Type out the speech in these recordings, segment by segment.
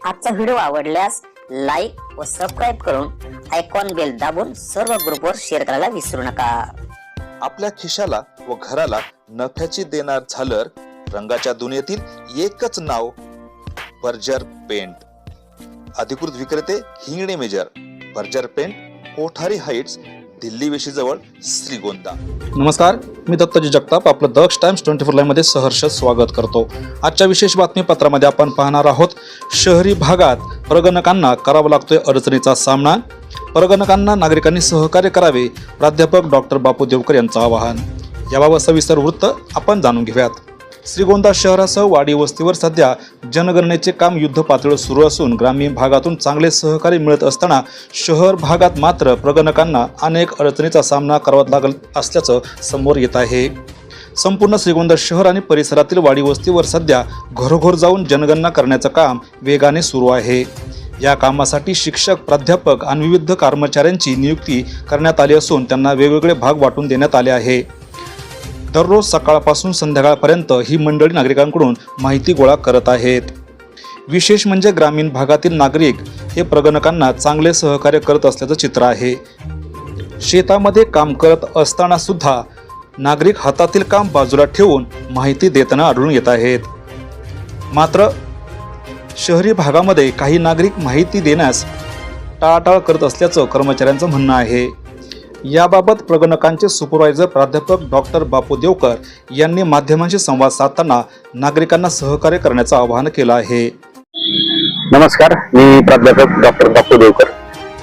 आजचा व्हिडिओ आवडल्यास लाईक व सबस्क्राईब करून आयकॉन बेल दाबून सर्व ग्रुपवर शेअर करायला विसरू नका। आपल्या खिशाला व घराला नफ्याची देणार झालर रंगाच्या दुनियेतील एकच नाव बर्जर पेंट। अधिकृत विक्रेते Hingane major, Berger paint, Kothari heights, Delhi वेशीजवळ, श्रीगोंदा। नमस्कार, मी दत्ताजी जगताप आपलं दक्ष टाइम्स 24 लाईव्ह मध्ये सहर्ष स्वागत करतो। आजच्या विशेष बातमीपत्रामध्ये आपण पाहणार आहोत शहरी भागात प्रगणकांना करावा लागतोय अडचणीचा सामना। प्रगणकांना नागरिकांनी सहकार्य करावे, प्राध्यापक डॉक्टर बापू देवकर यांचं आवाहन। याबाबत सविस्तर वृत्त आपण जाणून घेऊयात। श्रीगोंदा शहरासह वाडी वस्तीवर सध्या जनगणनेचे काम युद्ध पातळीवर सुरू असून ग्रामीण भागातून चांगले सहकार्य मिळत असताना शहर भागात मात्र प्रगणकांना अनेक अडचणीचा सामना करावा लागत असल्याचं समोर येत आहे। संपूर्ण श्रीगोंदा शहर आणि परिसरातील वाडी वस्तीवर सध्या घरोघर जाऊन जनगणना करण्याचं काम वेगाने सुरू आहे। या कामासाठी शिक्षक, प्राध्यापक आणि विविध कर्मचाऱ्यांची नियुक्ती करण्यात आली असून त्यांना वेगवेगळे भाग वाटून देण्यात आले आहे। दररोज सकाळपासून संध्याकाळपर्यंत ही मंडळी नागरिकांकडून माहिती गोळा करत आहेत। विशेष म्हणजे ग्रामीण भागातील नागरिक हे प्रगणकांना चांगले सहकार्य करत असल्याचं चित्र आहे। शेतामध्ये काम करत असताना सुद्धा नागरिक हातातील काम बाजूला ठेवून माहिती देताना आढळून येत आहेत। मात्र शहरी भागामध्ये काही नागरिक माहिती देण्यास टाळाटाळ करत असल्याचं कर्मचाऱ्यांचं म्हणणं आहे। याबाबत प्रगणकांचे सुपरवायझर प्राध्यापक डॉक्टर बापू देवकर यांनी माध्यमांशी संवाद साधताना नागरिकांना सहकार्य करण्याचं आवाहन केलं आहे। नमस्कार, मी प्राध्यापक डॉक्टर बापू देवकर,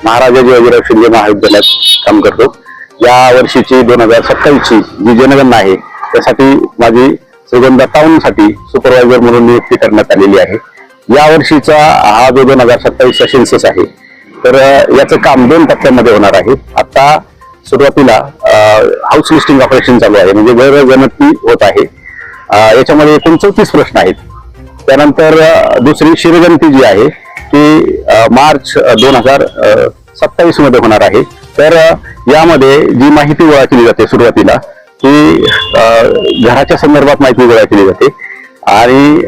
महाराजाजी बाजीराव शिंदे महाविद्यालयात काम करतो। या वर्षीची 2027ची जी जनगणना आहे त्यासाठी माझी श्रीगोंदा टाउनसाठी सुपरवायझर म्हणून नियुक्ती करण्यात आलेली आहे। या वर्षीचा हा जो 2027चा सेन्सस आहे तर याचं काम 2 टप्प्यामध्ये होणार आहे। आता सुरुवातीला हाऊस लिस्टिंग ऑपरेशन चालू आहे, म्हणजे घर गणती होत आहे। याच्यामध्ये एकूण 34 प्रश्न आहेत। त्यानंतर दुसरी शिरगणती जी आहे ती मार्च 2027 मध्ये होणार आहे। तर यामध्ये जी माहिती गोळा केली जाते सुरुवातीला ती घराच्या संदर्भात माहिती गोळा केली जाते आणि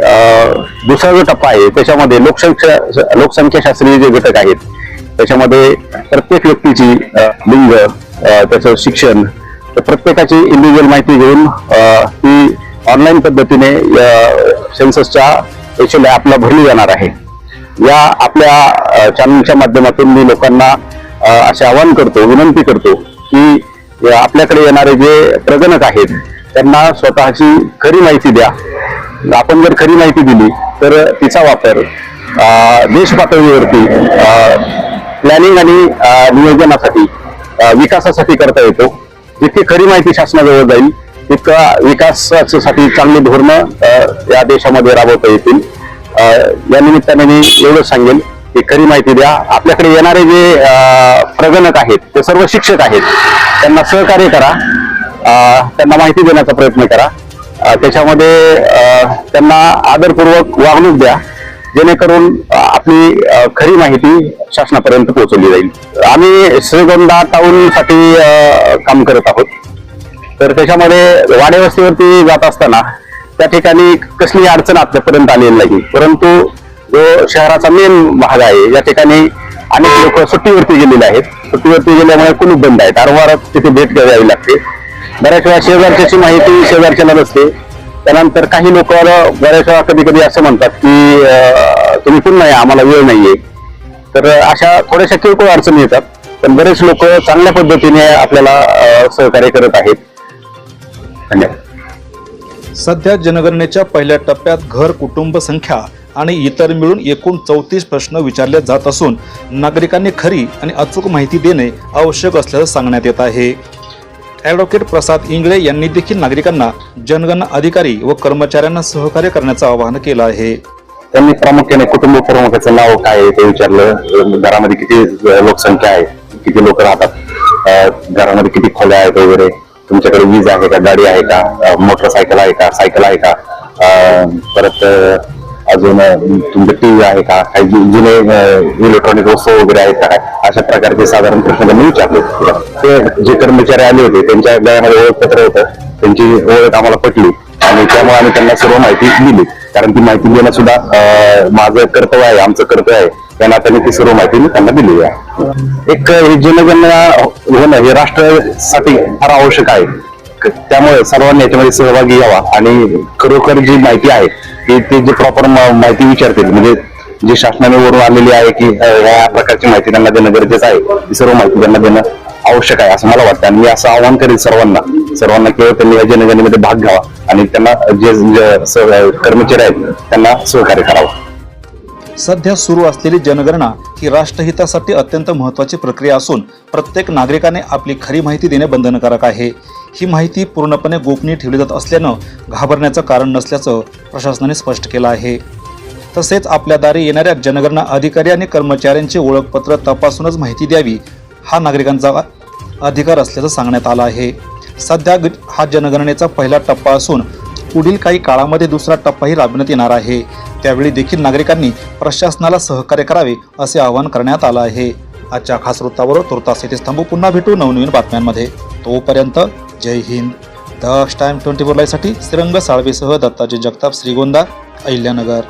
दुसरा जो टप्पा आहे त्याच्यामध्ये लोकसंख्याशास्त्रीय जे घटक आहेत त्याच्यामध्ये प्रत्येक व्यक्तीची लिंग, त्याचं शिक्षण, तर प्रत्येकाची इंडिव्हिज्युअल माहिती घेऊन ती ऑनलाईन पद्धतीने सेन्ससच्या ॲपला भरली जाणार आहे। या आपल्या चॅनलच्या माध्यमातून मी लोकांना असे आवाहन करतो, विनंती करतो की आपल्याकडे येणारे जे प्रगणक आहेत त्यांना स्वतःची खरी माहिती द्या। आपण जर खरी माहिती दिली तर तिचा वापर देश पातळीवरती प्लॅनिंग आणि नियोजनासाठी, विकासासाठी करता येतो। जितकी खरी माहिती शासनाजवळ जाईल तितका विकासासाठी चांगली धोरणं या देशामध्ये राबवता येतील। या निमित्ताने मी एवढंच सांगेन की खरी माहिती द्या। आपल्याकडे येणारे जे प्रगणक आहेत ते सर्व शिक्षक आहेत, त्यांना सहकार्य करा, त्यांना माहिती देण्याचा प्रयत्न करा, त्याच्यामध्ये त्यांना आदरपूर्वक वागणूक द्या जेणेकरून आपली खरी माहिती शासनापर्यंत पोहोचवली जाईल। आम्ही श्रीगोंदा टाउन साठी काम करत आहोत। तर त्याच्यामध्ये वाडेवस्तीवरती जात असताना त्या ठिकाणी कसली अडचण आपल्यापर्यंत आलेली नाही, परंतु जो शहराचा मेन भाग आहे या ठिकाणी अनेक लोक सुट्टीवरती गेलेले आहेत। सुट्टीवरती गेल्यामुळे कुलूप बंद आहे, वारंवार तिथे भेट द्यावी लागते। बऱ्याच वेळा शेजारच्याची माहिती शेजारच्याला नसते। त्यानंतर काही लोक बऱ्याच वेळा कधी कधी असं म्हणतात की तुम्ही पुन्हा या, आम्हाला वेळ नाहीये। तर अशा थोड्याशा किरकोळ अडचणी येतात, पण बरेच लोक चांगल्या पद्धतीने आपल्याला सहकार्य करत आहेत। धन्यवाद। सध्या जनगणनेच्या पहिल्या टप्प्यात घर, कुटुंब संख्या आणि इतर मिळून एकूण 34 प्रश्न विचारले जात असून नागरिकांनी खरी आणि अचूक माहिती देणे आवश्यक असल्याचं सांगण्यात येत आहे। ॲडव्होकेट प्रसाद इंगळे यांनी देखील नागरिकांना जनगणना अधिकारी व कर्मचाऱ्यांना सहकार्य करण्याचं आवाहन केलं आहे। त्यांनी प्रामुख्याने कुटुंब प्रमुखाचं नाव काय आहे ते विचारलं, घरामध्ये किती लोकसंख्या आहे, किती लोक राहतात, घरामध्ये किती खोल्या आहेत वगैरे, तुमच्याकडे वीज आहे का, गाडी आहे का, मोटरसायकल आहे का, सायकल आहे का, परत अजून तुमचं टीव्ही आहे का, काही जुने इलेक्ट्रॉनिक वस्तू वगैरे आहेत का, अशा प्रकारचे साधारण प्रश्न त्यांनी विचारले। ते जे कर्मचारी आले होते त्यांच्या गळ्यामध्ये ओळखपत्र होतं, त्यांची ओळख आम्हाला पटली आणि त्यामुळे आम्ही त्यांना सर्व माहिती दिली। कारण ती माहिती देणं सुद्धा माझं कर्तव्य आहे, आमचं कर्तव्य आहे. या नात्याने ती सर्व माहिती मी त्यांना दिलेली आहे. एक हे जनगणना होणं हे राष्ट्रासाठी फार आवश्यक आहे. त्यामुळे सर्वांनी याच्यामध्ये सहभागी यावा आणि खरोखर जी माहिती आहे ते जे प्रॉपर माहिती विचारतील, म्हणजे जी शासनाने वरून आलेली आहे की या प्रकारची माहिती त्यांना देणं गरजेचं आहे, ती सर्व माहिती त्यांना देणं आवश्यक आहे असं मला वाटतं. आणि मी असं आवाहन करेन सर्वांना केवळ त्यांनी या जनगणनेमध्ये भाग घ्यावा आणि त्यांना जे कर्मचारी आहेत त्यांना सहकार्य करावं. सध्या सुरू असलेली जनगणना ही राष्ट्रहितासाठी अत्यंत महत्त्वाची प्रक्रिया असून प्रत्येक नागरिकाने आपली खरी माहिती देणे बंधनकारक आहे. ही माहिती पूर्णपणे गोपनीय ठेवली जात असल्यानं घाबरण्याचं कारण नसल्याचं प्रशासनाने स्पष्ट केलं आहे. तसेच आपल्या दारी येणाऱ्या जनगणना अधिकारी आणि कर्मचाऱ्यांचे ओळखपत्र तपासूनच माहिती द्यावी हा नागरिकांचा अधिकार असल्याचं सांगण्यात आलं आहे. सध्या हा जनगणनेचा पहिला टप्पा असून पुढील काही काळामध्ये दुसरा टप्पाही राबविण्यात येणार आहे. त्यावेळी देखील नागरिकांनी प्रशासनाला सहकार्य करावे असे आवाहन करण्यात आलं आहे. आजच्या खास वृत्तावर तुर्तास येथेच थांबू. पुन्हा भेटू नवनवीन बातम्यांमध्ये. तोपर्यंत जय हिंद. दक्ष टाइम 24 लाईव्हसाठी श्रीरंग साळवेसह दत्ताजी जगताप, श्रीगोंदा, अहिल्यानगर.